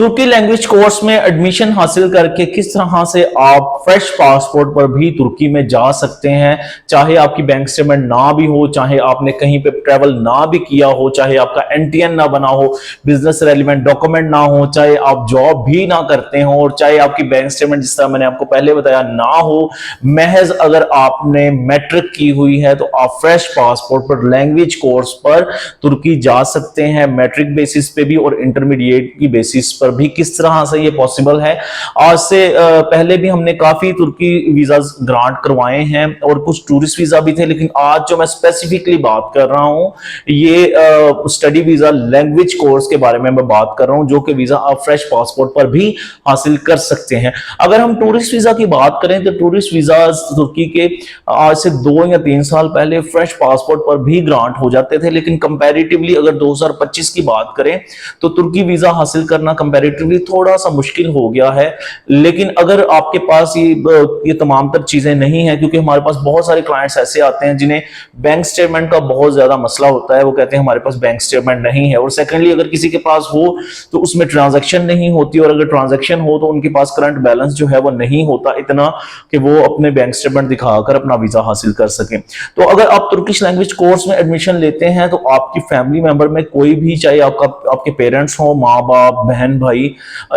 तुर्की language course में admission हासिल करके किस तरह से आप फ्रेश पासपोर्ट पर भी तुर्की में जा सकते हैं। चाहे आपकी बैंक स्टेटमेंट ना भी हो, चाहे आपने कहीं पे ट्रेवल ना भी किया हो, चाहे आपका एनटीएन ना बना हो, बिजनेस रेलिवेंट डॉक्यूमेंट ना हो, चाहे आप जॉब भी ना करते हो और चाहे आपकी बैंक स्टेटमेंट जिस तरह मैंने आपको पहले बताया ना हो, महज अगर आपने मैट्रिक की हुई है तो आप फ्रेश पासपोर्ट पर लैंग्वेज कोर्स पर तुर्की जा सकते हैं। मैट्रिक बेसिस पे भी और इंटरमीडिएट की बेसिस पर भी किस तरह से ये पॉसिबल है। आज से पहले भी हमने काफी तुर्की वीजा ग्रांट करवाए हैं और कुछ टूरिस्ट वीजा भी थे, लेकिन आज जो मैं स्पेसिफिकली बात कर रहा हूं ये स्टडी वीजा लैंग्वेज कोर्स के बारे में मैं बात कर रहा हूं, जो कि वीजा आप फ्रेश पासपोर्ट पर भी हासिल कर सकते हैं। अगर हम टूरिस्ट वीजा की बात करें तो टूरिस्ट वीजा तुर्की के आज से 2 या 3 साल पहले फ्रेश पासपोर्ट पर भी ग्रांट हो जाते थे, लेकिन कंपैरेटिवली अगर 2025 की बात करें तो तुर्की वीजा हासिल करना कंपैरेटिवली थोड़ा सा मुश्किल हो गया है। लेकिन अगर आपके पास ये तमाम तर चीजें नहीं है, क्योंकि हमारे पास बहुत सारे क्लाइंट्स ऐसे आते हैं जिन्हें बैंक स्टेटमेंट का बहुत ज्यादा मसला होता है। वो कहते हैं हमारे पास बैंक स्टेटमेंट नहीं है, और सेकेंडली अगर किसी के पास हो तो उसमें ट्रांजैक्शन नहीं होती, और अगर ट्रांजैक्शन हो तो उनके पास करंट बैलेंस जो है वो नहीं होता इतना कि वो अपने बैंक स्टेटमेंट दिखाकर अपना वीजा हासिल कर सके। तो अगर आप तुर्किश लैंग्वेज कोर्स में एडमिशन लेते हैं तो आपकी फैमिली मेंबर में कोई भी, चाहे आपके पेरेंट्स हो, माँ बाप, बहन भाई,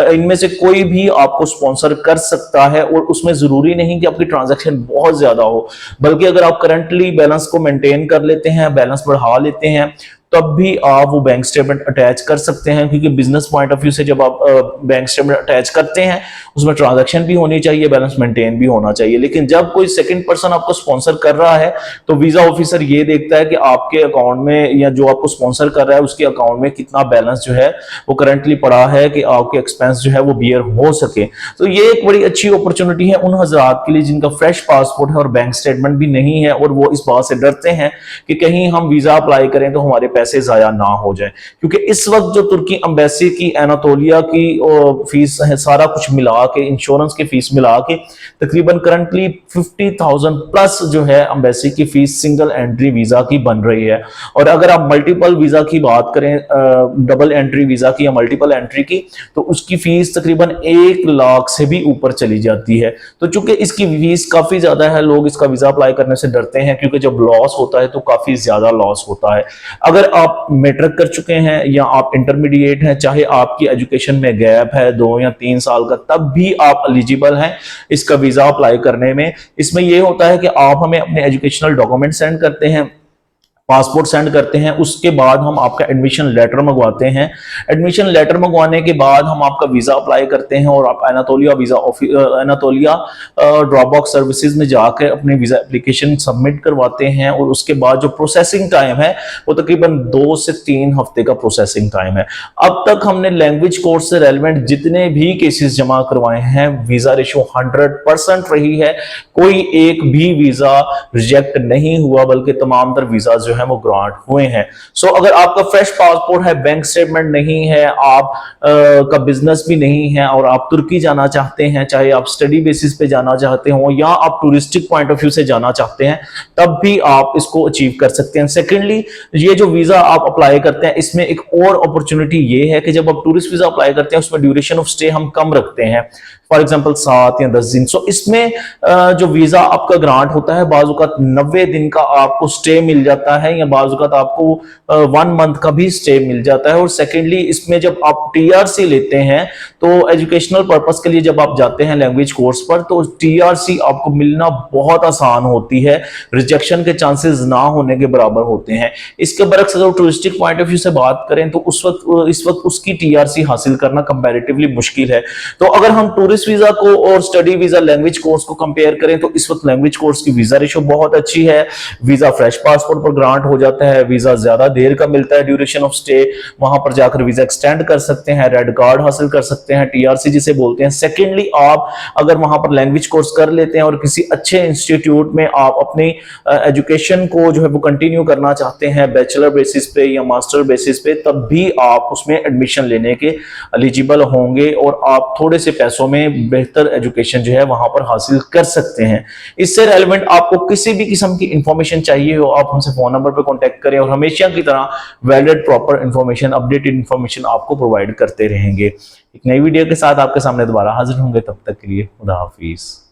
इनमें से कोई भी आपको स्पॉन्सर कर सकता है। और उसमें जरूरी नहीं कि आपकी ट्रांजैक्शन बहुत ज्यादा हो, बल्कि अगर आप करंटली बैलेंस को मेंटेन कर लेते हैं, बैलेंस बढ़ा लेते हैं, तब भी आप वो बैंक स्टेटमेंट अटैच कर सकते हैं। क्योंकि बिजनेस पॉइंट ऑफ व्यू से जब आप बैंक स्टेटमेंट अटैच करते हैं उसमें ट्रांजैक्शन भी होनी चाहिए, बैलेंस मेंटेन भी होना चाहिए। लेकिन जब कोई सेकंड पर्सन आपको स्पॉन्सर कर रहा है तो वीजा ऑफिसर ये देखता है कि आपके अकाउंट में या जो आपको स्पॉन्सर कर रहा है उसके अकाउंट में कितना बैलेंस जो है वो करंटली पड़ा है कि आपके एक्सपेंस जो है वो बियर हो सके। तो ये एक बड़ी अच्छी अपॉर्चुनिटी है उन हजरात के लिए जिनका फ्रेश पासपोर्ट है और बैंक स्टेटमेंट भी नहीं है, और वो इस बात से डरते हैं कि कहीं हम वीजा अप्लाई करें तो हमारे पैसे जाया ना हो जाए। क्योंकि इस वक्त जो तुर्की एम्बेसी की एनातोलिया की फीस है, सारा कुछ मिला के, इंश्योरेंस की फीस मिला के तकरीबन करंटली 50,000 प्लस जो है एम्बेसी की फीस सिंगल एंट्री वीजा की बन रही है। और अगर आप मल्टीपल वीजा की बात करें, डबल एंट्री वीजा की या मल्टीपल एंट्री की, तो उसकी फीस तकरीबन 1 लाख से भी ऊपर चली जाती है। तो चूंकि इसकी फीस काफी ज्यादा है, लोग इसका वीजा अप्लाई करने से डरते हैं, क्योंकि जब लॉस होता है तो काफी ज्यादा लॉस होता है। अगर आप मैट्रिक कर चुके हैं या आप इंटरमीडिएट हैं, चाहे आपकी एजुकेशन में गैप है 2 या 3 साल का, तब भी आप एलिजिबल हैं इसका वीजा अप्लाई करने में। इसमें यह होता है कि आप हमें अपने एजुकेशनल डॉक्यूमेंट सेंड करते हैं, पासपोर्ट सेंड करते हैं, उसके बाद हम आपका एडमिशन लेटर मंगवाते हैं। एडमिशन लेटर मंगवाने के बाद हम आपका वीजा अप्लाई करते हैं और आप एनातोलिया ड्रॉप बॉक्स सर्विसेज में जाकर अपने वीजा एप्लीकेशन सबमिट करवाते हैं। और उसके बाद जो प्रोसेसिंग टाइम है वो तकरीबन 2 से 3 हफ्ते का प्रोसेसिंग टाइम है। अब तक हमने लैंग्वेज कोर्स से रेलेवेंट जितने भी केसेस जमा करवाए हैं, वीजा रेशो 100% रही है। कोई एक भी वीजा रिजेक्ट नहीं हुआ, बल्कि तमाम तर वीजा जो है वो ग्रांट हुए हैं। सो अगर आपका फ्रेश पासपोर्ट है, बैंक स्टेटमेंट नहीं है, आप का बिजनेस भी नहीं है और आप तुर्की जाना चाहते हैं, चाहे आप स्टडी बेसिस पे जाना चाहते हो या आप टूरिस्टिक पॉइंट ऑफ व्यू से जाना चाहते हैं, तब भी आप इसको अचीव कर सकते हैं। सेकेंडली, ये जो वीजा आप अप्लाई करते हैं इसमें एक और अपॉर्चुनिटी ये है कि जब आप टूरिस्ट वीजा अप्लाई करते हैं उसमें ड्यूरेशन ऑफ स्टे हम कम रखते हैं, फॉर एग्जाम्पल 7 या 10 दिन। सो इसमें जो वीजा आपका ग्रांट होता है, बाजुकात 90 दिन का आपको स्टे मिल जाता है, या बाजुकात आपको 1 मंथ का भी स्टे मिल जाता है। और सेकेंडली, इसमें जब आप टीआरसी लेते हैं तो एजुकेशनल पर्पस के लिए जब आप जाते हैं लैंग्वेज कोर्स पर, तो टीआरसी आपको मिलना बहुत आसान होती है, रिजेक्शन के चांसेस ना होने के बराबर होते हैं। इसके बरक्स अगर टूरिस्टिक पॉइंट ऑफ व्यू से बात करें तो इस वक्त उसकी टीआरसी हासिल करना कंपैरेटिवली मुश्किल है। तो अगर हम टूरिस्ट वीजा को और स्टडी वीजा लैंग्वेज कोर्स को कंपेयर करें तो इस वक्त लैंग्वेज कोर्स की वीजा रेशो बहुत अच्छी है। वीजा फ्रेश पासपोर्ट पर ग्रांट हो जाता है, वीजा ज्यादा देर का मिलता है, ड्यूरेशन ऑफ स्टे, वहां पर जाकर वीजा एक्सटेंड कर सकते हैं, रेड कार्ड हासिल कर सकते हैं, टीआरसी जिसे बोलते हैं। सेकेंडली, आप अगर वहां पर लैंग्वेज कोर्स कर लेते हैं और किसी अच्छे इंस्टीट्यूट में आप अपनी एजुकेशन को जो है वो कंटिन्यू करना चाहते हैं बैचलर बेसिस पे या मास्टर बेसिस पे, तब भी आप उसमें एडमिशन लेने के एलिजिबल होंगे और आप थोड़े से पैसों में बेहतर एजुकेशन जो है वहां पर हासिल कर सकते हैं। इससे रेलेवेंट आपको किसी भी किस्म की इंफॉर्मेशन चाहिए हो, आप हमसे फोन नंबर नंबर पर कॉन्टैक्ट करें और हमेशा की तरह valid proper information, updated information आपको प्रोवाइड करते रहेंगे। एक नई वीडियो के साथ आपके सामने दोबारा हाजिर होंगे, तब तक के लिए खुदा हाफिज।